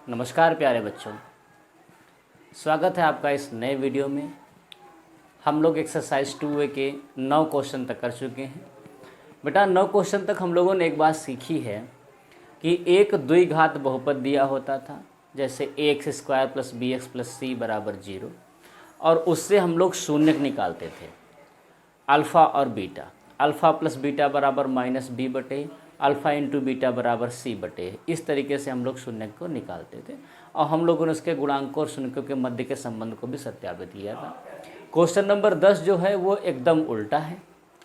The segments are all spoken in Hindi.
नमस्कार प्यारे बच्चों, स्वागत है आपका इस नए वीडियो में। हम लोग एक्सरसाइज 2A के 9 क्वेश्चन तक कर चुके हैं। बेटा 9 क्वेश्चन तक हम लोगों ने एक बात सीखी है कि एक द्विघात बहुपद दिया होता था, जैसे ax² + bx + c = 0, और उससे हम लोग शून्यक निकालते थे, अल्फ़ा और बीटा। अल्फ़ा प्लस बीटा बराबर -b बटे अल्फ़ा इंटू बीटा बराबर c बटे। इस तरीके से हम लोग शून्यक को निकालते थे और हम लोगों ने उसके गुणांकों और शून्यकों के मध्य के संबंध को भी सत्यापित किया था। क्वेश्चन नंबर 10 जो है वो एकदम उल्टा है।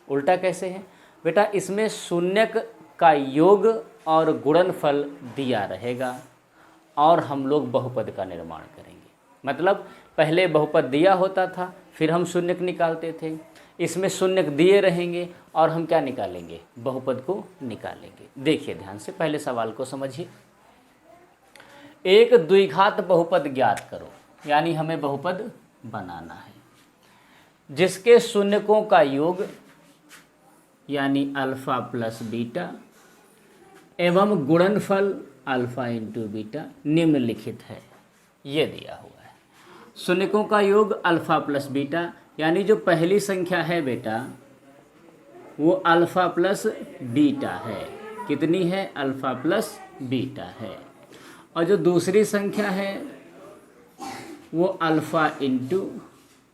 उल्टा कैसे है बेटा? इसमें शून्यक का योग और गुणनफल दिया रहेगा और हम लोग बहुपद का निर्माण करेंगे। मतलब पहले बहुपद दिया होता था, फिर हम शून्यक निकालते थे। इसमें शून्यक दिए रहेंगे और हम क्या निकालेंगे? बहुपद को निकालेंगे। देखिए ध्यान से, पहले सवाल को समझिए। एक द्विघात बहुपद ज्ञात करो, यानी हमें बहुपद बनाना है जिसके शून्यकों का योग यानी अल्फ़ा प्लस बीटा एवं गुणनफल अल्फ़ा इंटू बीटा निम्नलिखित है। ये दिया हुआ है। शून्यकों का योग अल्फ़ा प्लस बीटा, यानी जो पहली संख्या है बेटा वो अल्फ़ा प्लस बीटा है। कितनी है? अल्फ़ा प्लस बीटा है। और जो दूसरी संख्या है वो अल्फ़ा इंटू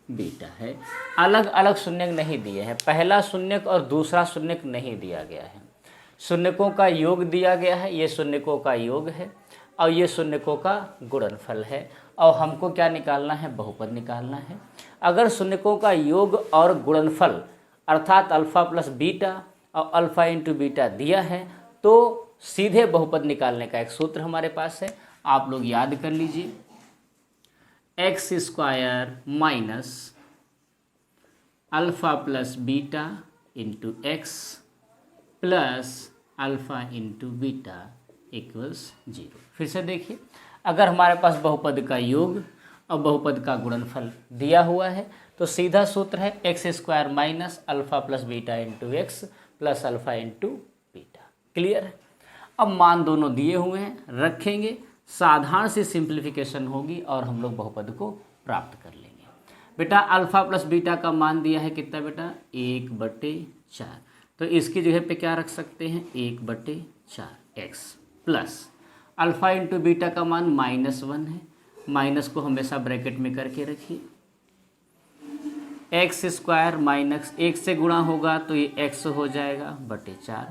बीटा है। अलग अलग शून्यक नहीं दिए हैं, पहला शून्यक और दूसरा शून्यक नहीं दिया गया है। शून्यकों का योग दिया गया है, ये शून्यकों का योग है और ये शून्यकों का गुणनफल है। और हमको क्या निकालना है? बहुपद निकालना है। अगर शून्यकों का योग और गुणनफल अर्थात अल्फ़ा प्लस बीटा और अल्फ़ा इंटू बीटा दिया है तो सीधे बहुपद निकालने का एक सूत्र हमारे पास है, आप लोग याद कर लीजिए। x² minus alpha plus beta into x plus alpha into beta equals 0। फिर से देखिए, अगर हमारे पास बहुपद का योग और बहुपद का गुणनफल दिया हुआ है तो सीधा सूत्र है x² minus alpha plus beta into x plus alpha into beta. Clear है? अब मान दोनों दिए हुए हैं, रखेंगे, साधारण सी सिंप्लीफिकेशन होगी और हम लोग बहुपद को प्राप्त कर लेंगे। बेटा अल्फ़ा प्लस बीटा का मान दिया है कितना बेटा? 1/4। तो इसकी जगह पे क्या रख सकते हैं? 1/4 x plus alpha into beta का मान -1 है। माइनस को हमेशा ब्रैकेट में करके रखिए। x² माइनस 1 से गुणा होगा तो ये x हो जाएगा बटे 4।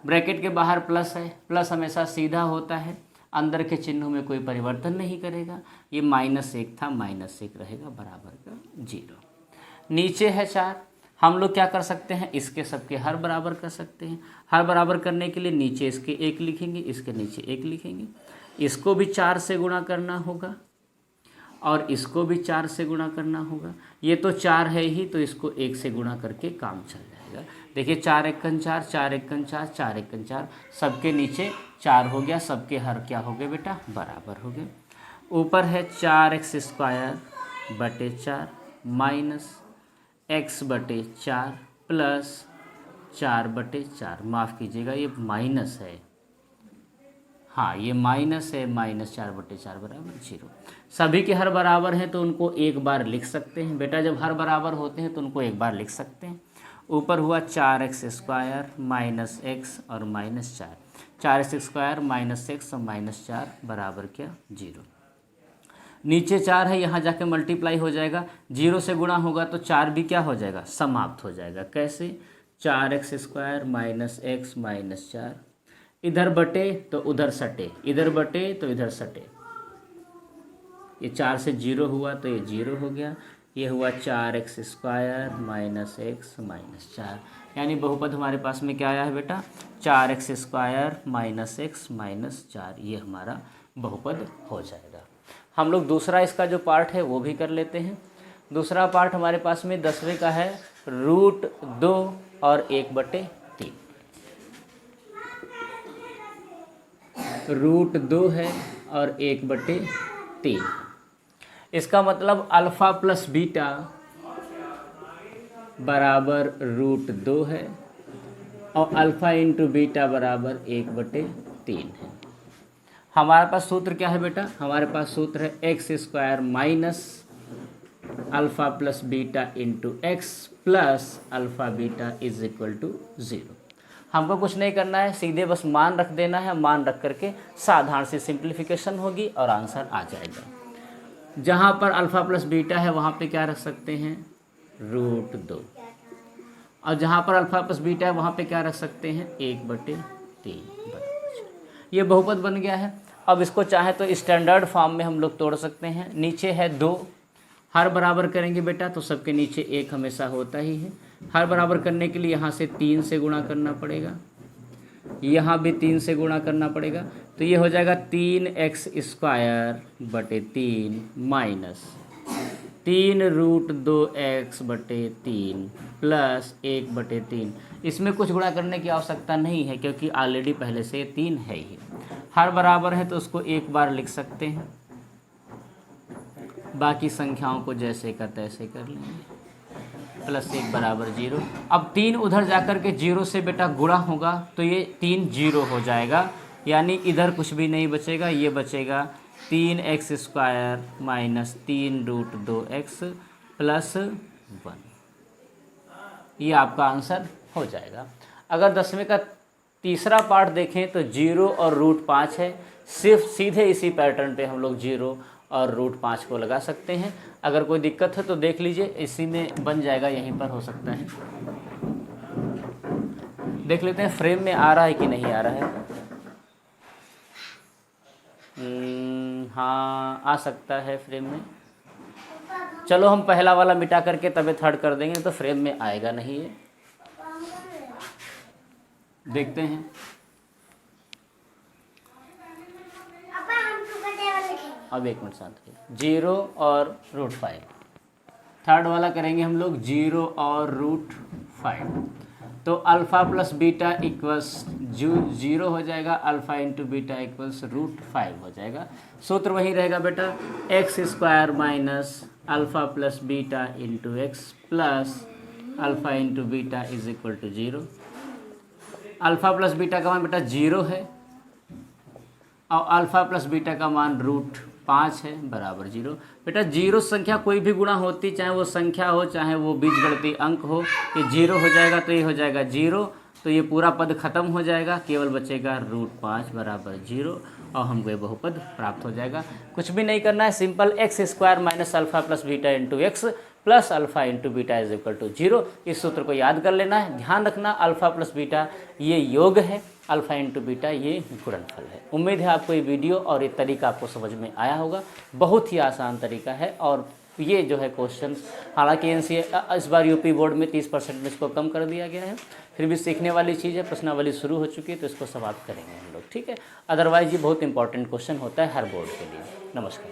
ब्रैकेट के बाहर प्लस है, प्लस हमेशा सीधा होता है, अंदर के चिन्हों में कोई परिवर्तन नहीं करेगा। ये -1 था, -1 रहेगा बराबर का 0। नीचे है 4, हम लोग क्या कर सकते हैं? इसके सबके हर बराबर कर सकते हैं। हर बराबर करने के लिए नीचे इसके 1 लिखेंगे, इसके नीचे 1 लिखेंगे। इसको भी 4 से गुणा करना होगा और इसको भी 4 से गुणा करना होगा। ये तो 4 है ही, तो इसको 1 से गुणा करके काम चल जाएगा। देखिए 4 एकन 4, 4 एकन 4, 4 एकन 4, सबके नीचे 4 हो गया, सबके हर क्या हो गए बेटा? बराबर हो गए। ऊपर है 4x² बटे 4 माइनस x/4 प्लस 4/4। माफ़ कीजिएगा, ये माइनस है, हाँ ये माइनस है, -4/4 बराबर 0। सभी के हर बराबर हैं तो उनको एक बार लिख सकते हैं। बेटा जब हर बराबर होते हैं तो उनको एक बार लिख सकते हैं। ऊपर हुआ 4x² माइनस x और -4, 4x² माइनस x और -4 बराबर क्या? 0। नीचे 4 है, यहाँ जाके मल्टीप्लाई हो जाएगा, 0 से गुणा होगा तो 4 भी क्या हो जाएगा? समाप्त हो जाएगा। कैसे? 4x² माइनस x माइनस 4, इधर बटे तो उधर सटे, इधर बटे तो इधर सटे। ये 4 से 0 हुआ तो ये 0 हो गया। ये हुआ 4x² माइनस x माइनस 4, यानी बहुपद हमारे पास में क्या आया है बेटा? 4x² minus x minus 4। ये हमारा बहुपद हो जाएगा। हम लोग दूसरा इसका जो पार्ट है वो भी कर लेते हैं। दूसरा पार्ट हमारे पास में 10वें का है √2 और 1/3। √2 है और 1/3। इसका मतलब अल्फ़ा प्लस बीटा बराबर √2 है और अल्फ़ा इंटू बीटा बराबर 1/3 है। हमारे पास सूत्र क्या है बेटा, हमारे पास सूत्र है x square minus alpha plus beta into x plus alpha beta is equal to 0। हमको कुछ नहीं करना है, सीधे बस मान रख देना है, मान रख करके साधारण सी सिंप्लीफिकेशन होगी और आंसर आ जाएगा। जहाँ पर अल्फ़ा प्लस बीटा है वहाँ पे क्या रख सकते हैं, √2, और जहाँ पर अल्फ़ा प्लस बीटा है वहाँ पे क्या रख सकते हैं, 1/3। ये बहुपद बन गया है। अब इसको चाहे तो स्टैंडर्ड फॉर्म में हम लोग तोड़ सकते हैं। नीचे है 2, हर बराबर करेंगे बेटा तो सबके नीचे 1 हमेशा होता ही है। हर बराबर करने के लिए यहाँ से 3 से गुणा करना पड़ेगा, यहाँ भी 3 से गुणा करना पड़ेगा, तो ये हो जाएगा 3x² माइनस 3√2x/3 प्लस 1/3। इसमें कुछ गुणा करने की आवश्यकता नहीं है क्योंकि ऑलरेडी पहले से 3 है ही। हर बराबर है तो उसको एक बार लिख सकते हैं, बाकी संख्याओं को जैसे का तैसे कर लेंगे। +1 = 0। अब 3 उधर जाकर के 0 से बेटा गुणा होगा तो ये 3 0 हो जाएगा, यानी इधर कुछ भी नहीं बचेगा, ये बचेगा 3x² माइनस 3√2x प्लस 1। ये आपका आंसर हो जाएगा। अगर 10वें का तीसरा पार्ट देखें तो 0 और √5 है, सिर्फ सीधे इसी पैटर्न पे हम लोग 0 और √5 को लगा सकते हैं। अगर कोई दिक्कत है तो देख लीजिए, इसी में बन जाएगा, यहीं पर हो सकता है। देख लेते हैं फ्रेम में आ रहा है कि नहीं आ रहा है। हाँ आ सकता है फ्रेम में। चलो हम पहला वाला मिटा करके तब थर्ड कर देंगे, तो फ्रेम में आएगा नहीं ये। देखते हैं। अब 1 मिनट शांत रहिए। 0 और √5, थर्ड वाला करेंगे हम लोग 0 और √5, तो अल्फ़ा प्लस बीटा इक्वल्स 0 हो जाएगा, अल्फ़ा इंटू बीटा इक्वल्स √5 हो जाएगा। सूत्र वही रहेगा बेटा, x² minus alpha plus beta into x plus alpha into beta is equal to 0। Alpha plus beta का मान बेटा 0 है और अल्फ़ा प्लस बीटा का मान √5 है बराबर 0। बेटा 0 संख्या कोई भी गुणा होती, चाहे वो संख्या हो चाहे वो बीजगणितीय अंक हो, ये 0 हो जाएगा तो ये हो जाएगा 0, तो ये पूरा पद खत्म हो जाएगा, केवल बचेगा √5 बराबर 0 और हमको ये बहुपद प्राप्त हो जाएगा। कुछ भी नहीं करना है, simple x² minus alpha plus beta into x plus alpha into beta is equal to 0। इस सूत्र को याद कर लेना है। ध्यान रखना अल्फ़ा प्लस बीटा ये योग है, अल्फ़ा इंटू बीटा ये गुणनफल है। उम्मीद है आपको ये वीडियो और ये तरीका आपको समझ में आया होगा। बहुत ही आसान तरीका है और ये जो है क्वेश्चन, हालांकि एनसीईआरटी इस बार यूपी बोर्ड में 30% में इसको कम कर दिया गया है, फिर भी सीखने वाली चीज़ है। प्रश्नावली शुरू हो चुकी है तो इसको समाप्त करेंगे हम लोग, ठीक है। अदरवाइज ये बहुत इंपॉर्टेंट क्वेश्चन होता है हर बोर्ड के लिए। नमस्कार।